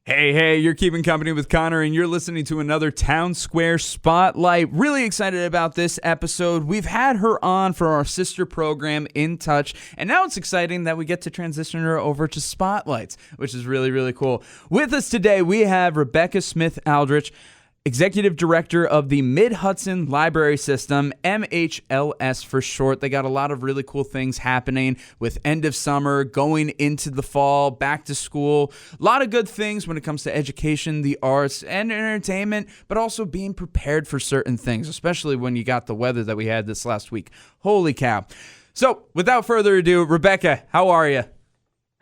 Hey, you're keeping company with Connor, and you're listening to another Town Square Spotlight. Really excited about this episode. We've had her on for our sister program, In Touch, and now it's exciting that we get to transition her over to Spotlights, which is really, really cool. With us today, we have Rebekkah Smith Aldrich, Executive Director of the Mid-Hudson Library System, MHLS for short. They got a lot of really cool things happening with end of summer, going into the fall, back to school. A lot of good things when it comes to education, the arts, and entertainment, but also being prepared for certain things, especially when you got the weather that we had this last week. Holy cow. So, without further ado, Rebekkah, how are you?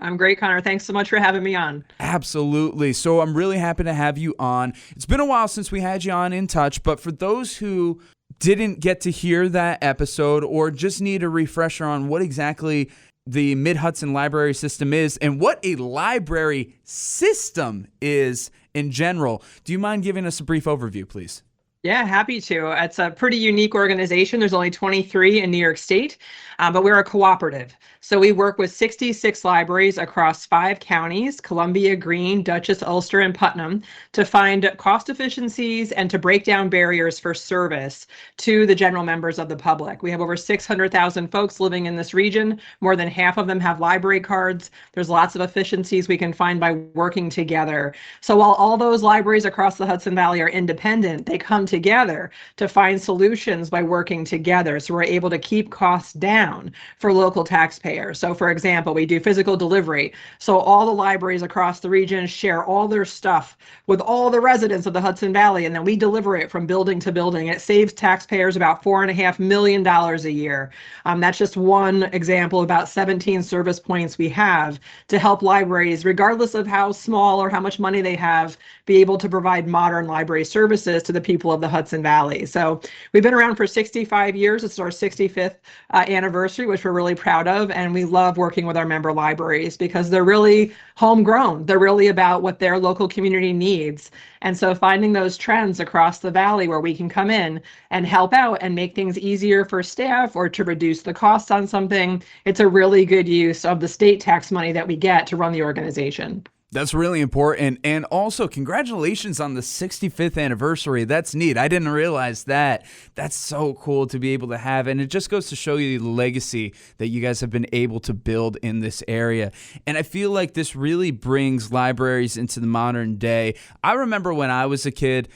I'm great, Connor. Thanks so much for having me on. Absolutely. So I'm really happy to have you on. It's been a while since we had you on In Touch, but for those who didn't get to hear that episode or just need a refresher on what exactly the Mid-Hudson Library System is and what a library system is in general, do you mind giving us a brief overview, please? Yeah, happy to. It's a pretty unique organization. There's only 23 in New York State, but we're a cooperative. So we work with 66 libraries across 5 counties, Columbia, Greene, Dutchess, Ulster, and Putnam, to find cost efficiencies and to break down barriers for service to the general members of the public. We have over 600,000 folks living in this region. More than half of them have library cards. There's lots of efficiencies we can find by working together. So while all those libraries across the Hudson Valley are independent, they come together to find solutions by working together. So we're able to keep costs down for local taxpayers. So for example, we do physical delivery. So all the libraries across the region share all their stuff with all the residents of the Hudson Valley, and then we deliver it from building to building. It saves taxpayers about $4.5 million a year. That's just one example of about 17 service points we have to help libraries, regardless of how small or how much money they have, be able to provide modern library services to the people of the Hudson Valley. So we've been around for 65 years. It's our 65th anniversary, which we're really proud of. And we love working with our member libraries because they're really homegrown. They're really about what their local community needs. And so finding those trends across the valley where we can come in and help out and make things easier for staff or to reduce the costs on something, it's a really good use of the state tax money that we get to run the organization. That's really important. And also, congratulations on the 65th anniversary. That's neat. I didn't realize that. That's so cool to be able to have. And it just goes to show you the legacy that you guys have been able to build in this area. And I feel like this really brings libraries into the modern day. I remember when I was a kid,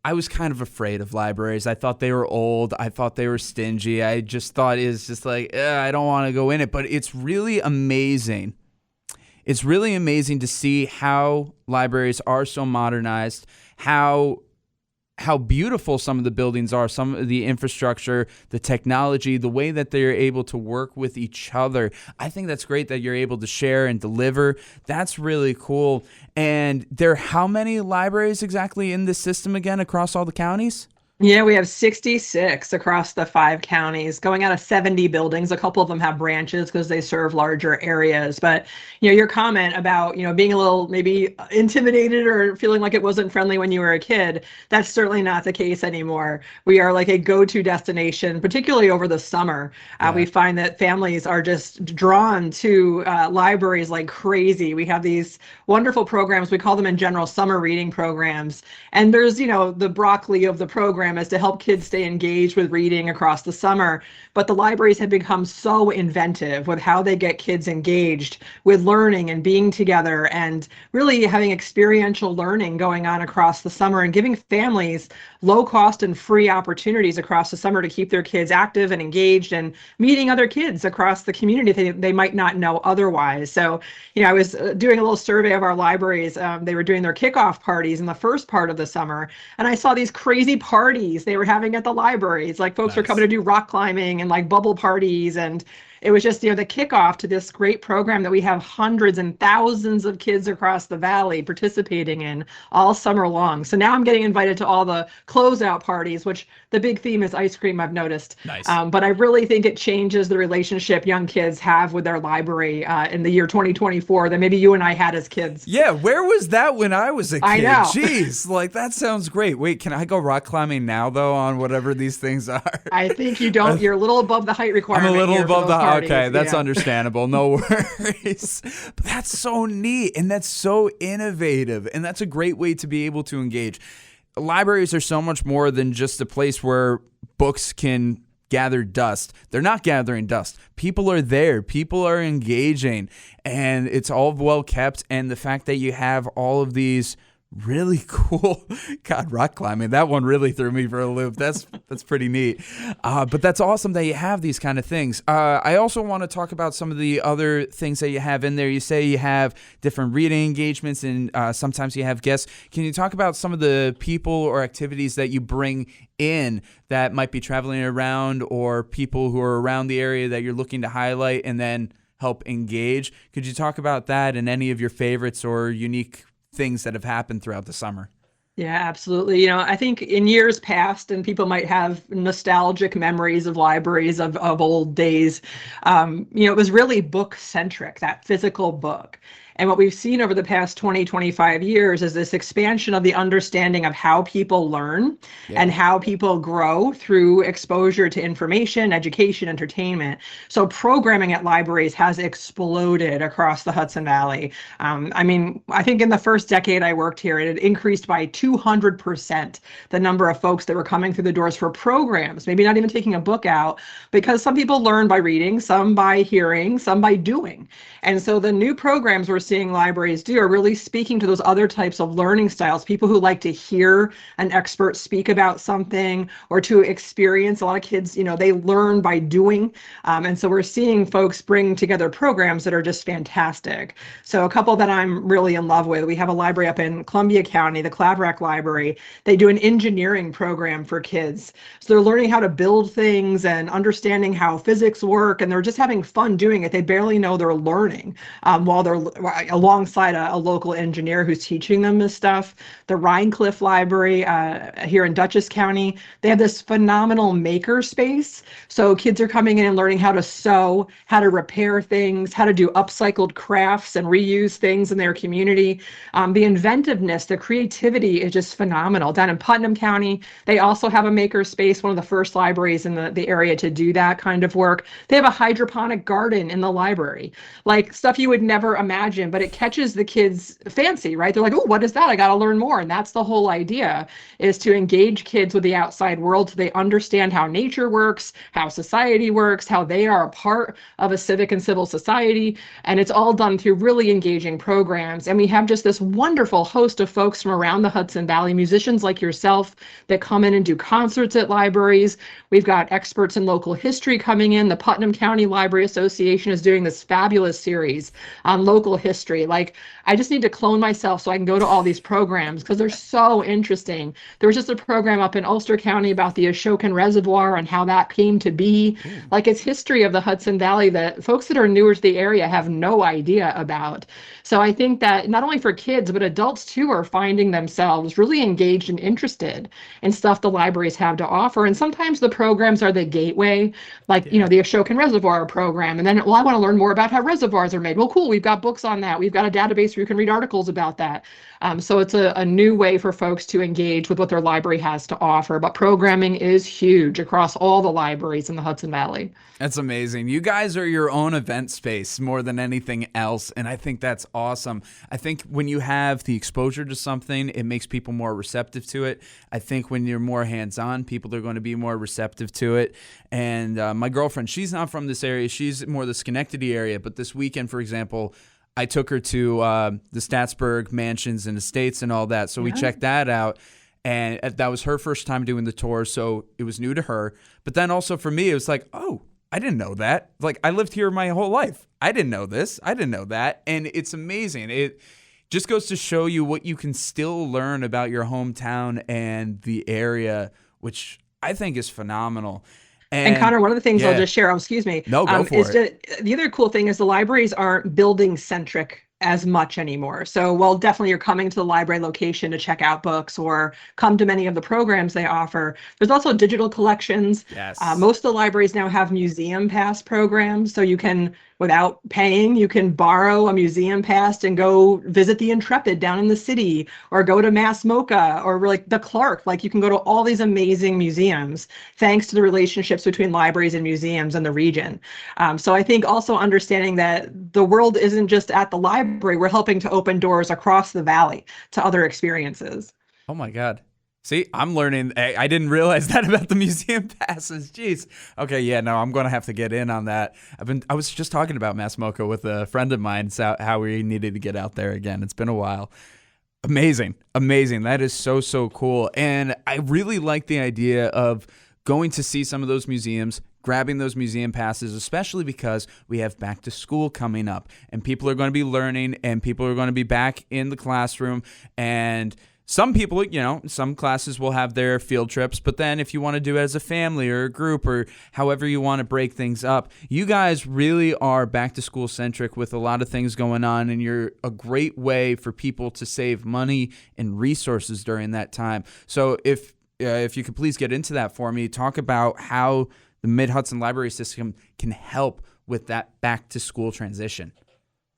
I was kind of afraid of libraries. I thought they were old. I thought they were stingy. I just thought it's just like, I don't want to go in it. But it's really amazing. It's really amazing to see how libraries are so modernized, how beautiful some of the buildings are, some of the infrastructure, the technology, the way that they're able to work with each other. I think that's great that you're able to share and deliver. That's really cool. And there are how many libraries exactly in this system again across all the counties? Yeah, we have 66 across the 5 counties, going out of 70 buildings. A couple of them have branches because they serve larger areas. But, your comment about, being a little maybe intimidated or feeling like it wasn't friendly when you were a kid, that's certainly not the case anymore. We are like a go-to destination, particularly over the summer. We find that families are just drawn to libraries like crazy. We have these wonderful programs. We call them in general summer reading programs. And there's, the broccoli of the program is to help kids stay engaged with reading across the summer. But the libraries have become so inventive with how they get kids engaged with learning and being together and really having experiential learning going on across the summer and giving families low cost and free opportunities across the summer to keep their kids active and engaged and meeting other kids across the community they might not know otherwise. So, I was doing a little survey of our libraries. They were doing their kickoff parties in the first part of the summer, and I saw these crazy parties they were having at the libraries. Like folks were coming to do rock climbing and like bubble parties, and it was just, the kickoff to this great program that we have hundreds and thousands of kids across the valley participating in all summer long. So now I'm getting invited to all the closeout parties, which the big theme is ice cream, I've noticed. Nice. But I really think it changes the relationship young kids have with their library in the year 2024 that maybe you and I had as kids. Yeah, where was that when I was a kid? I know. Jeez, that sounds great. Wait, can I go rock climbing now, though, on whatever these things are? I think you don't. You're a little above the height requirement. I'm a little above the height. parties. Okay, that's Yeah. understandable. No worries. But that's so neat and that's so innovative. And that's a great way to be able to engage. Libraries are so much more than just a place where books can gather dust. They're not gathering dust. People are there. People are engaging. And it's all well kept. And the fact that you have all of these really cool, God, rock climbing. That one really threw me for a loop. That's pretty neat. But that's awesome that you have these kind of things. I also want to talk about some of the other things that you have in there. You say you have different reading engagements and sometimes you have guests. Can you talk about some of the people or activities that you bring in that might be traveling around or people who are around the area that you're looking to highlight and then help engage? Could you talk about that and any of your favorites or unique things that have happened throughout the summer? Yeah, absolutely. I think in years past, and people might have nostalgic memories of libraries of old days, it was really book centric, that physical book. And what we've seen over the past 20, 25 years is this expansion of the understanding of how people learn and how people grow through exposure to information, education, entertainment. So programming at libraries has exploded across the Hudson Valley. I think in the first decade I worked here, it had increased by 200% the number of folks that were coming through the doors for programs, maybe not even taking a book out, because some people learn by reading, some by hearing, some by doing. And so the new programs we're seeing libraries do are really speaking to those other types of learning styles, people who like to hear an expert speak about something or to experience. A lot of kids, they learn by doing. And so we're seeing folks bring together programs that are just fantastic. So a couple that I'm really in love with, we have a library up in Columbia County, the Claverack Library. They do an engineering program for kids. So they're learning how to build things and understanding how physics work, and they're just having fun doing it. They barely know they're learning while they're alongside a local engineer who's teaching them this stuff. The Rhinecliff Library here in Dutchess County, they have this phenomenal maker space. So kids are coming in and learning how to sew, how to repair things, how to do upcycled crafts and reuse things in their community. The inventiveness, the creativity is just phenomenal. Down in Putnam County, they also have a maker space, one of the first libraries in the area to do that kind of work. They have a hydroponic garden in the library, like stuff you would never imagine, but it catches the kids' fancy, right? They're like, oh, what is that? I got to learn more. And that's the whole idea, is to engage kids with the outside world so they understand how nature works, how society works, how they are a part of a civic and civil society. And it's all done through really engaging programs. And we have just this wonderful host of folks from around the Hudson Valley, musicians like yourself that come in and do concerts at libraries. We've got experts in local history coming in. The Putnam County Library Association is doing this fabulous series on local history. Like, I just need to clone myself so I can go to all these programs because they're so interesting. There was just a program up in Ulster County about the Ashokan Reservoir and how that came to be. Like, it's history of the Hudson Valley that folks that are newer to the area have no idea about. So I think that not only for kids, but adults too are finding themselves really engaged and interested in stuff the libraries have to offer. And sometimes the programs are the gateway, like, the Ashokan Reservoir program. And then, well, I want to learn more about how reservoirs are made. Well, cool, we've got books on that. We've got a database where you can read articles about that. So it's a new way for folks to engage with what their library has to offer. But programming is huge across all the libraries in the Hudson Valley. That's amazing. You guys are your own event space more than anything else, and I think that's awesome. I think when you have the exposure to something, it makes people more receptive to it. I think when you're more hands-on, people are going to be more receptive to it. And my girlfriend, she's not from this area. She's more the Schenectady area, but this weekend, for example, I took her to the Statsburg mansions and estates and all that, so we checked that out. And that was her first time doing the tour, so it was new to her. But then also for me, it was like, oh, I didn't know that. Like, I lived here my whole life. I didn't know this. I didn't know that. And it's amazing. It just goes to show you what you can still learn about your hometown and the area, which I think is phenomenal. And Connor, one of the things I'll just share, excuse me. No, go for it. The other cool thing is the libraries aren't building centric as much anymore. So while definitely you're coming to the library location to check out books or come to many of the programs they offer, there's also digital collections. Yes. Most of the libraries now have museum pass programs, so you can without paying. You can borrow a museum pass and go visit the Intrepid down in the city, or go to Mass MoCA, or like the Clark. Like, you can go to all these amazing museums thanks to the relationships between libraries and museums in the region. So I think also understanding that the world isn't just at the library, we're helping to open doors across the valley to other experiences. Oh my God. See, I'm learning. I didn't realize that about the museum passes. Jeez. Okay, yeah, no, I'm going to have to get in on that. I was just talking about Mass MoCA with a friend of mine, so how we needed to get out there again. It's been a while. Amazing. That is so, so cool. And I really like the idea of going to see some of those museums, grabbing those museum passes, especially because we have back to school coming up, and people are going to be learning, and people are going to be back in the classroom. And some people, some classes will have their field trips, but then if you want to do it as a family or a group or however you want to break things up, you guys really are back to school centric with a lot of things going on, and you're a great way for people to save money and resources during that time. So if you could please get into that for me, talk about how the Mid-Hudson Library System can help with that back to school transition.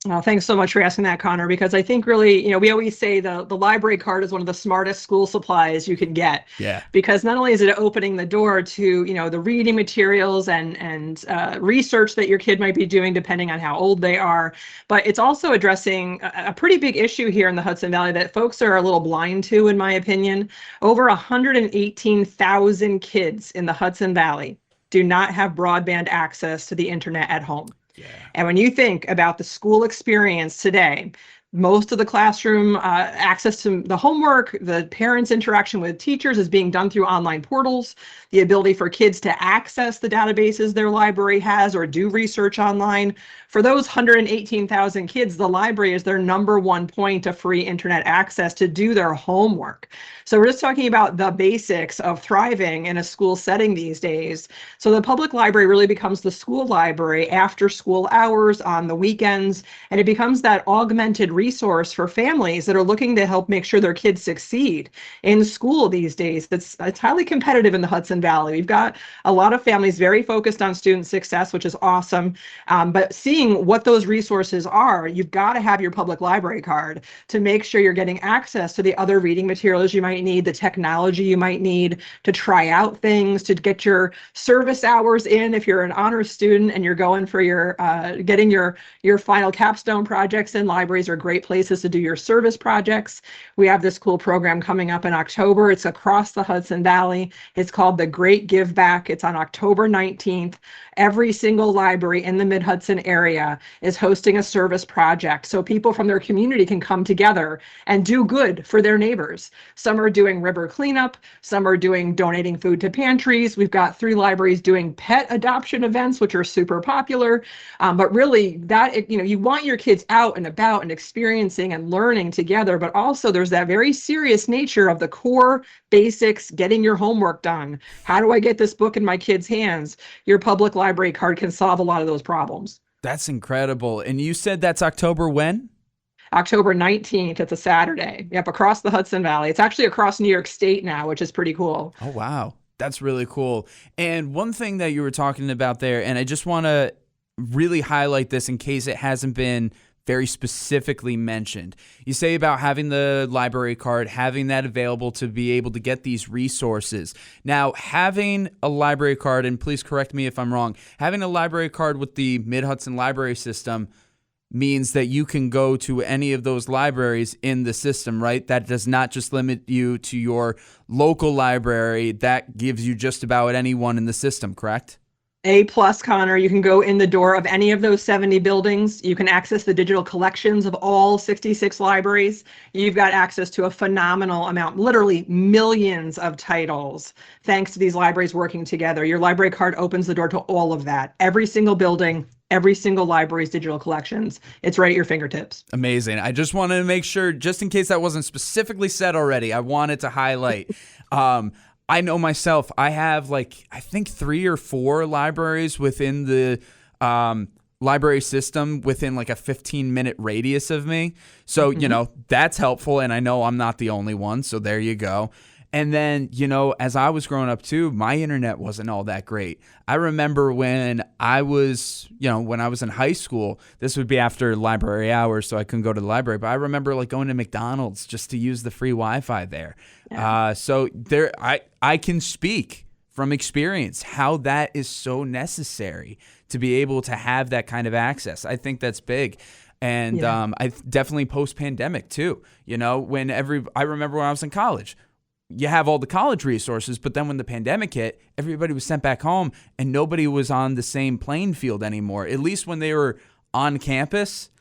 Well, thanks so much for asking that, Connor, because I think really, we always say the library card is one of the smartest school supplies you can get. Yeah. Because not only is it opening the door to, the reading materials and research that your kid might be doing, depending on how old they are, but it's also addressing a pretty big issue here in the Hudson Valley that folks are a little blind to, in my opinion. Over 118,000 kids in the Hudson Valley do not have broadband access to the internet at home. Yeah. And when you think about the school experience today, most of the classroom access to the homework, the parents' interaction with teachers is being done through online portals. The ability for kids to access the databases their library has or do research online. For those 118,000 kids, the library is their number one point of free internet access to do their homework. So we're just talking about the basics of thriving in a school setting these days. So the public library really becomes the school library after school hours, on the weekends, and it becomes that augmented resource for families that are looking to help make sure their kids succeed in school these days. It's highly competitive in the Hudson Valley. We've got a lot of families very focused on student success, which is awesome. But seeing what those resources are, you've got to have your public library card to make sure you're getting access to the other reading materials you might need, the technology you might need to try out things, to get your service hours in if you're an honors student and you're going for your getting your final capstone projects in. Libraries are great places to do your service projects. We have this cool program coming up in October. It's across the Hudson Valley. It's called the Great Give Back. It's on October 19th. Every single library in the Mid-Hudson area is hosting a service project, so people from their community can come together and do good for their neighbors. Some are doing river cleanup, some are donating food to pantries. We've got 3 libraries doing pet adoption events, which are super popular. But really, that you want your kids out and about and experiencing and learning together, but also there's that very serious nature of the core basics, getting your homework done. How do I get this book in my kids' hands? Your public library card can solve a lot of those problems. That's incredible. And you said that's October when? October 19th. It's a Saturday. Yep, across the Hudson Valley. It's actually across New York State now, which is pretty cool. Oh, wow. That's really cool. And one thing that you were talking about there, and I just want to really highlight this in case it hasn't been very specifically mentioned. You say about having the library card, having that available to be able to get these resources. Now, having a library card, and please correct me if I'm wrong, having a library card with the Mid-Hudson Library System means that you can go to any of those libraries in the system, right? That does not just limit you to your local library. That gives you just about anyone in the system, correct? A+, Connor. You can go in the door of any of those 70 buildings. You can access the digital collections of all 66 libraries. You've got access to a phenomenal amount, literally millions of titles, thanks to these libraries working together. Your library card opens the door to all of that. Every single building, every single library's digital collections. It's right at your fingertips. Amazing. I just wanted to make sure, just in case that wasn't specifically said already, I wanted to highlight. I know myself, I have I think 3 or 4 libraries within the library system within a 15-minute radius of me. So, that's helpful. And I know I'm not the only one. So there you go. And then, as I was growing up too, my internet wasn't all that great. I remember when I was, when I was in high school, this would be after library hours, so I couldn't go to the library. But I remember like going to McDonald's just to use the free Wi-Fi there. Yeah. So there, I can speak from experience how that is so necessary to be able to have that kind of access. I think that's big. And I definitely post-pandemic too. I remember when I was in college, you have all the college resources, but then when the pandemic hit, everybody was sent back home and nobody was on the same playing field anymore. At least when they were on campus,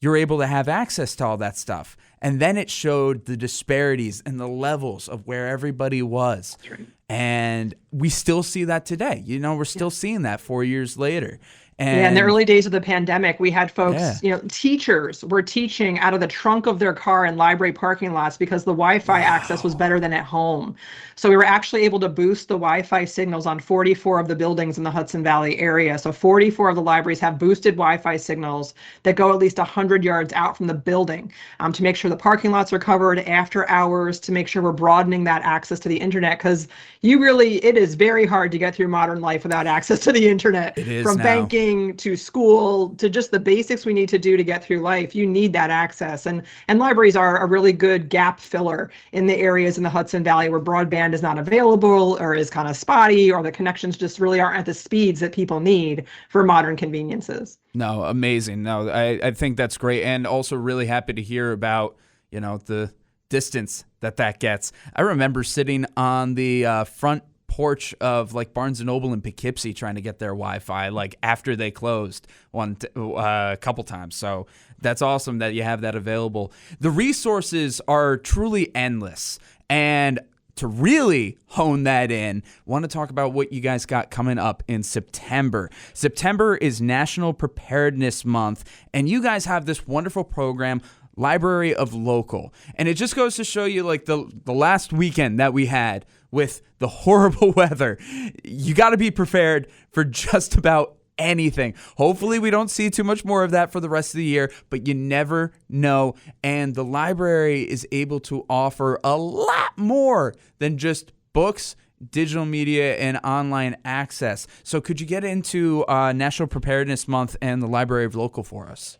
you're able to have access to all that stuff. And then it showed the disparities and the levels of where everybody was. That's right. And we still see that today. We're still seeing that 4 years later. And in the early days of the pandemic, we had folks, teachers were teaching out of the trunk of their car in library parking lots because the Wi-Fi access was better than at home. So we were actually able to boost the Wi-Fi signals on 44 of the buildings in the Hudson Valley area. So 44 of the libraries have boosted Wi-Fi signals that go at least 100 yards out from the building to make sure the parking lots are covered after hours, to make sure we're broadening that access to the internet, because it is very hard to get through modern life without access to the internet. It is from now. Banking to school to just the basics we need to do to get through life. You need that access. And libraries are a really good gap filler in the areas in the Hudson Valley where broadband is not available or is kind of spotty, or the connections just really aren't at the speeds that people need for modern conveniences. No, amazing. No, I think that's great. And also really happy to hear about, the distance that gets. I remember sitting on the front porch of like Barnes and Noble in Poughkeepsie trying to get their Wi-Fi like after they closed a couple times. So that's awesome that you have that available. The resources are truly endless. And to really hone that in, want to talk about what you guys got coming up in September. September is National Preparedness Month, and you guys have this wonderful program, Library of Local. And it just goes to show you like the last weekend that we had with the horrible weather. You got to be prepared for just about anything. Hopefully we don't see too much more of that for the rest of the year, but you never know. And the library is able to offer a lot more than just books, digital media, and online access. So could you get into National Preparedness Month and the Library of Local for us?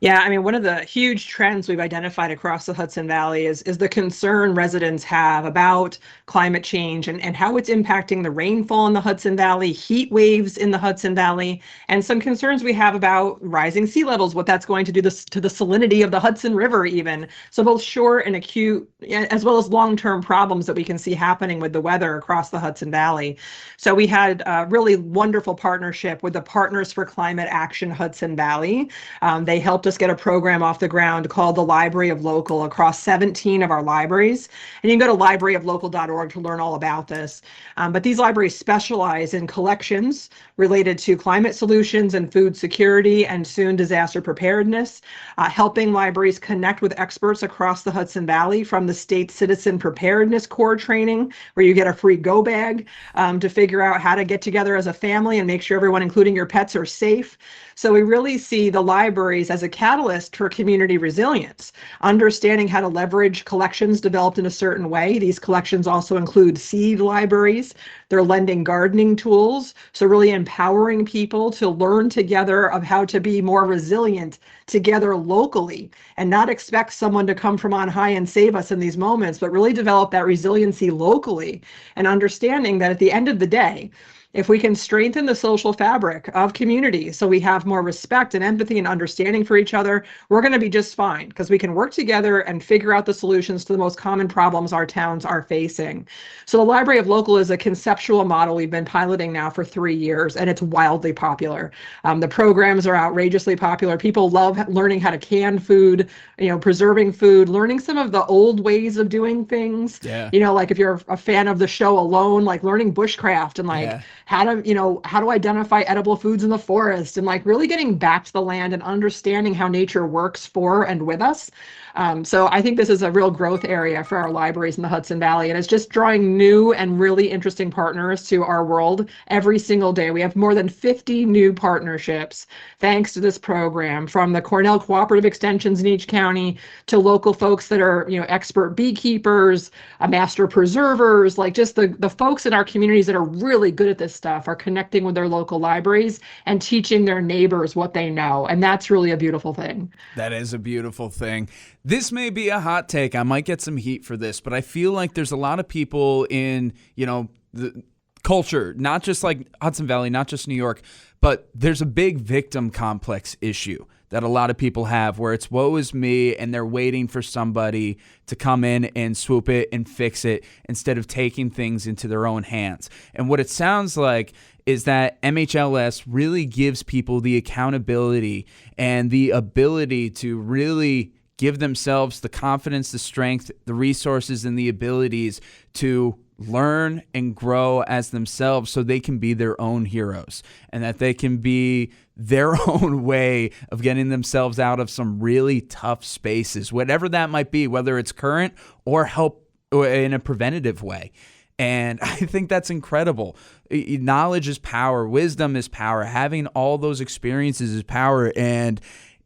Yeah, I mean, one of the huge trends we've identified across the Hudson Valley is the concern residents have about climate change and how it's impacting the rainfall in the Hudson Valley, heat waves in the Hudson Valley, and some concerns we have about rising sea levels, what that's going to do to the salinity of the Hudson River even. So both short and acute, as well as long-term problems that we can see happening with the weather across the Hudson Valley. So we had a really wonderful partnership with the Partners for Climate Action Hudson Valley. They helped us get a program off the ground called the Library of Local across 17 of our libraries. And you can go to libraryoflocal.org to learn all about this. But these libraries specialize in collections related to climate solutions and food security and soon disaster preparedness, helping libraries connect with experts across the Hudson Valley, from the state citizen preparedness core training, where you get a free go bag to figure out how to get together as a family and make sure everyone, including your pets, are safe. So we really see the libraries as a catalyst for community resilience, understanding how to leverage collections developed in a certain way. These collections also include seed libraries. They're lending gardening tools, so really empowering people to learn together of how to be more resilient together locally and not expect someone to come from on high and save us in these moments, but really develop that resiliency locally, and understanding that at the end of the day, if we can strengthen the social fabric of community so we have more respect and empathy and understanding for each other, we're going to be just fine, because we can work together and figure out the solutions to the most common problems our towns are facing. So the Library of Local is a conceptual model we've been piloting now for 3 years, and it's wildly popular. The programs are outrageously popular. People love learning how to can food, preserving food, learning some of the old ways of doing things. Yeah. Like if you're a fan of the show Alone, like learning bushcraft and how to identify edible foods in the forest, and like really getting back to the land and understanding how nature works for and with us. So I think this is a real growth area for our libraries in the Hudson Valley, and it's just drawing new and really interesting partners to our world every single day. We have more than 50 new partnerships thanks to this program, from the Cornell Cooperative Extensions in each county to local folks that are, expert beekeepers, master preservers, like just the folks in our communities that are really good at this stuff are connecting with their local libraries and teaching their neighbors what they know. And that's really a beautiful thing. That is a beautiful thing. This may be a hot take. I might get some heat for this, but I feel like there's a lot of people in, the culture, not just like Hudson Valley, not just New York, but there's a big victim complex issue that a lot of people have where it's woe is me, and they're waiting for somebody to come in and swoop it and fix it instead of taking things into their own hands. And what it sounds like is that MHLS really gives people the accountability and the ability to really give themselves the confidence, the strength, the resources, and the abilities to learn and grow as themselves so they can be their own heroes, and that they can be their own way of getting themselves out of some really tough spaces, whatever that might be, whether it's current or help in a preventative way. And I think that's incredible. Knowledge is power. Wisdom is power. Having all those experiences is power. And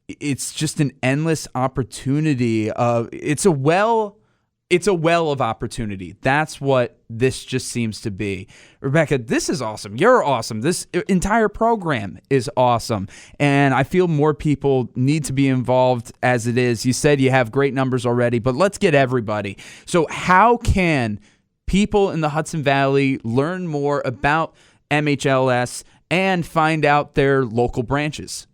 it's just an endless opportunity. It's a well of opportunity. That's what this just seems to be. Rebekkah, this is awesome. You're awesome. This entire program is awesome. And I feel more people need to be involved as it is. You said you have great numbers already, but let's get everybody. So how can people in the Hudson Valley learn more about MHLS and find out their local branches?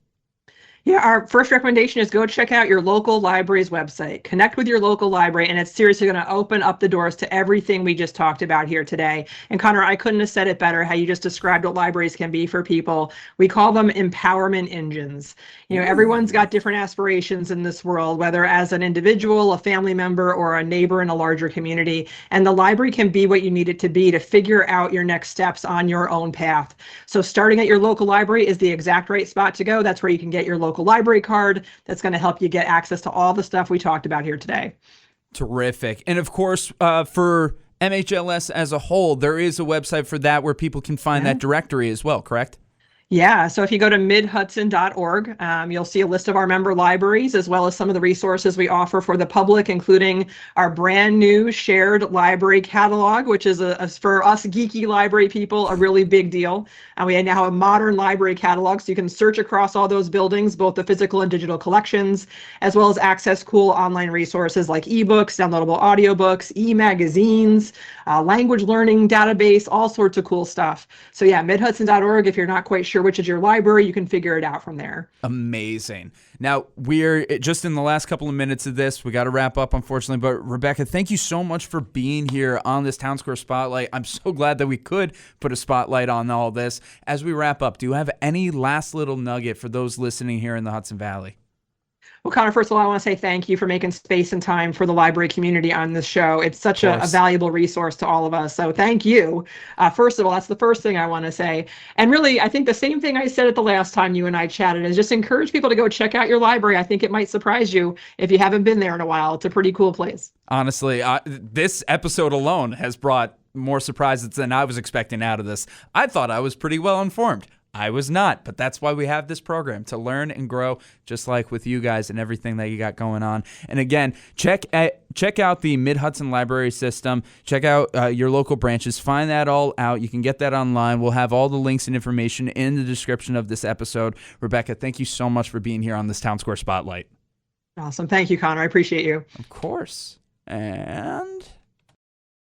Yeah, our first recommendation is go check out your local library's website. Connect with your local library, and it's seriously going to open up the doors to everything we just talked about here today. And Connor, I couldn't have said it better how you just described what libraries can be for people. We call them empowerment engines. Everyone's got different aspirations in this world, whether as an individual, a family member, or a neighbor in a larger community. And the library can be what you need it to be to figure out your next steps on your own path. So starting at your local library is the exact right spot to go. That's where you can get your local library card that's going to help you get access to all the stuff we talked about here today. Terrific. And of course, for MHLS as a whole, there is a website for that where people can find that directory as well, correct? Yeah, so if you go to midhudson.org, you'll see a list of our member libraries as well as some of the resources we offer for the public, including our brand new shared library catalog, which is for us geeky library people, a really big deal. And we now have a modern library catalog, so you can search across all those buildings, both the physical and digital collections, as well as access cool online resources like ebooks, downloadable audiobooks, e-magazines, language learning database, all sorts of cool stuff. So yeah, midhudson.org, if you're not quite sure which is your library, you can figure it out from there. Amazing. Now, we're just in the last couple of minutes of this. We got to wrap up, unfortunately. But Rebekkah, thank you so much for being here on this Town Square Spotlight. I'm so glad that we could put a spotlight on all this. As we wrap up, do you have any last little nugget for those listening here in the Hudson Valley? Well, Connor, first of all, I want to say thank you for making space and time for the library community on this show. It's such a valuable resource to all of us. So thank you. First of all, that's the first thing I want to say. And really, I think the same thing I said at the last time you and I chatted is just encourage people to go check out your library. I think it might surprise you if you haven't been there in a while. It's a pretty cool place. Honestly, this episode alone has brought more surprises than I was expecting out of this. I thought I was pretty well informed. I was not, but that's why we have this program, to learn and grow, just like with you guys and everything that you got going on. And again, check out the Mid-Hudson Library System. Check out your local branches. Find that all out. You can get that online. We'll have all the links and information in the description of this episode. Rebekkah, thank you so much for being here on this Town Square Spotlight. Awesome. Thank you, Connor. I appreciate you. Of course. And